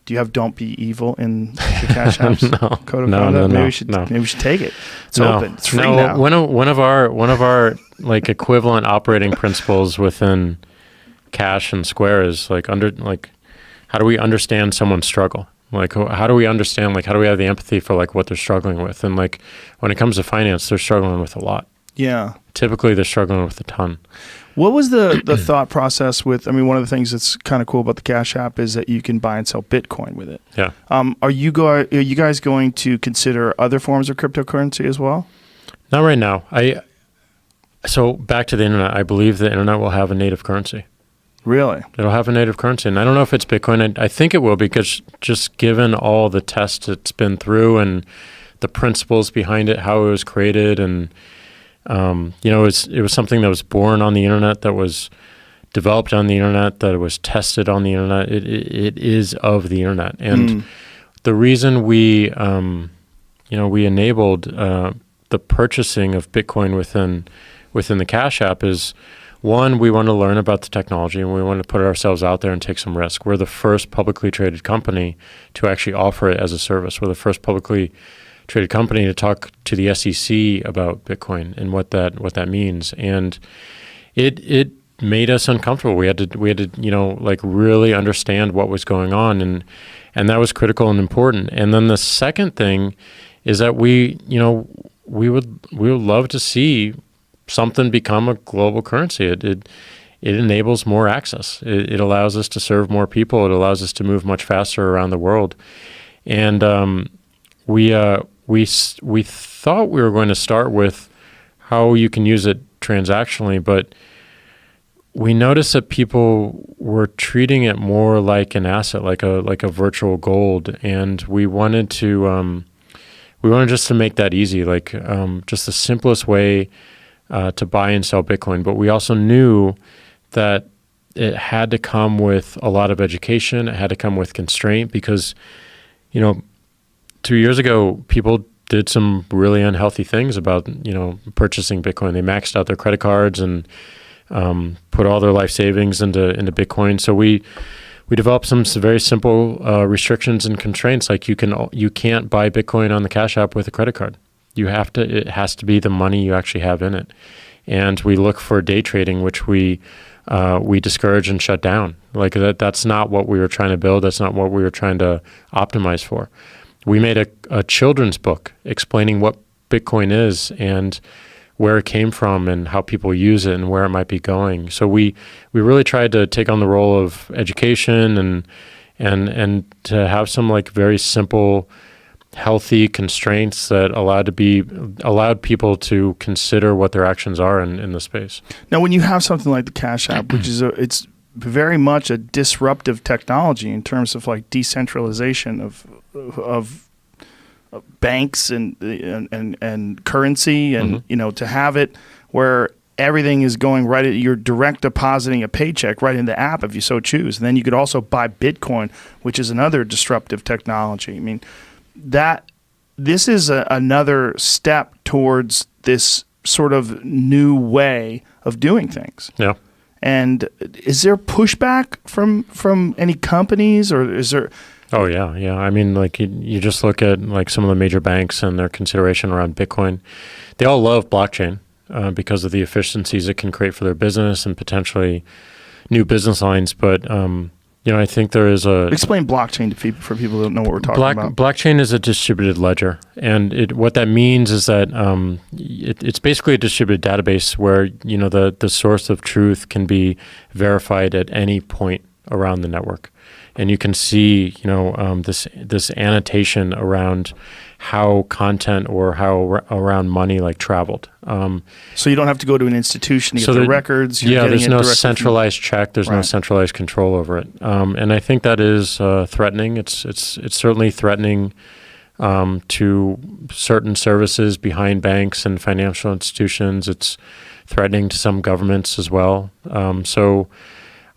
Do you have "Don't be evil" in the Cash App's code of no, conduct? no, Maybe we should take it. It's No. open. It's free now. One of our like equivalent operating principles within Cash and Square is how do we understand someone's struggle? Like, how do we understand, like, how do we have the empathy for like what they're struggling with? And like, when it comes to finance, they're struggling with a lot. Yeah. Typically they're struggling with a ton. What was the thought process with, I mean, one of the things that's kind of cool about the Cash App is that you can buy and sell Bitcoin with it. Yeah. Are you guys going to consider other forms of cryptocurrency as well? Not right now. So back to the internet, I believe the internet will have a native currency. Really? It'll have a native currency. And I don't know if it's Bitcoin. I think it will, because just given all the tests it's been through and the principles behind it, how it was created, and it was something that was born on the internet, that was developed on the internet, that it was tested on the internet. It is of the internet. And the reason we enabled the purchasing of Bitcoin within the Cash App is, one, we want to learn about the technology and we want to put ourselves out there and take some risk. We're the first publicly traded company to actually offer it as a service. We're the first publicly traded company to talk to the SEC about Bitcoin and what that means. And it made us uncomfortable. We had to really understand what was going on, and that was critical and important. And then the second thing is that we would love to see something become a global currency. It enables more access. It allows us to serve more people. It allows us to move much faster around the world. And we thought we were going to start with how you can use it transactionally, but we noticed that people were treating it more like an asset, like a virtual gold, and we wanted just to make that easy, just the simplest way to buy and sell Bitcoin. But we also knew that it had to come with a lot of education. It had to come with constraint, because 2 years ago, people did some really unhealthy things about, purchasing Bitcoin. They maxed out their credit cards and put all their life savings into Bitcoin. So we developed some very simple restrictions and constraints, like you can't buy Bitcoin on the Cash App with a credit card. It has to be the money you actually have in it. And we look for day trading, which we discourage and shut down. Like that's not what we were trying to build. That's not what we were trying to optimize for. We made a children's book explaining what Bitcoin is and where it came from and how people use it and where it might be going. So we really tried to take on the role of education and to have some like very simple, healthy constraints that allowed people to consider what their actions are in the space. Now, when you have something like the Cash App, which is it's very much a disruptive technology in terms of like decentralization of banks and currency, and to have it where everything is going right at, you're direct depositing a paycheck right in the app if you so choose. And then you could also buy Bitcoin, which is another disruptive technology. I mean, this is another step towards this sort of new way of doing things. Yeah. And is there pushback from any companies, or is there? Oh yeah. I mean, like you just look at like some of the major banks and their consideration around Bitcoin. They all love blockchain because of the efficiencies it can create for their business and potentially new business lines. But I think there is Explain blockchain for people who don't know what we're talking about. Blockchain is a distributed ledger, and what that means is that it's basically a distributed database where the source of truth can be verified at any point around the network, and you can see this annotation around how content or how around money like traveled. So you don't have to go to an institution to get the records. There's no centralized check. There's no centralized control over it. And I think that is threatening. It's certainly threatening to certain services behind banks and financial institutions. It's threatening to some governments as well. So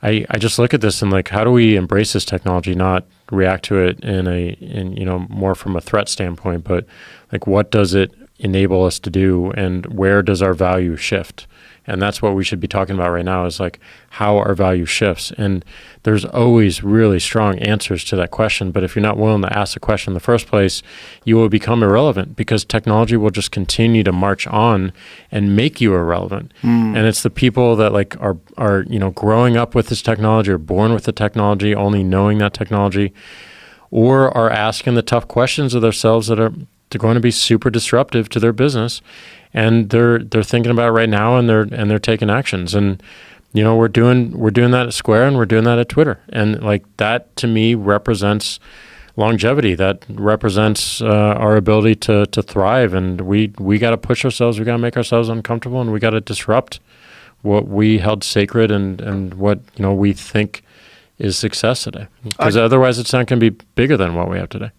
I just look at this and like, how do we embrace this technology, not react to it in more from a threat standpoint, but like what does it enable us to do and where does our value shift? And that's what we should be talking about right now, is like how our value shifts. And there's always really strong answers to that question. But if you're not willing to ask the question in the first place, you will become irrelevant, because technology will just continue to march on and make you irrelevant. And it's the people that like are growing up with this technology, or born with the technology, only knowing that technology, or are asking the tough questions of themselves that they're going to be super disruptive to their business, and they're thinking about it right now, and they're taking actions. And we're doing that at Square, and we're doing that at Twitter, and like that to me represents longevity. That represents our ability to thrive. And we got to push ourselves. We got to make ourselves uncomfortable, and we got to disrupt what we held sacred and what we think is success today, because otherwise it's not going to be bigger than what we have today.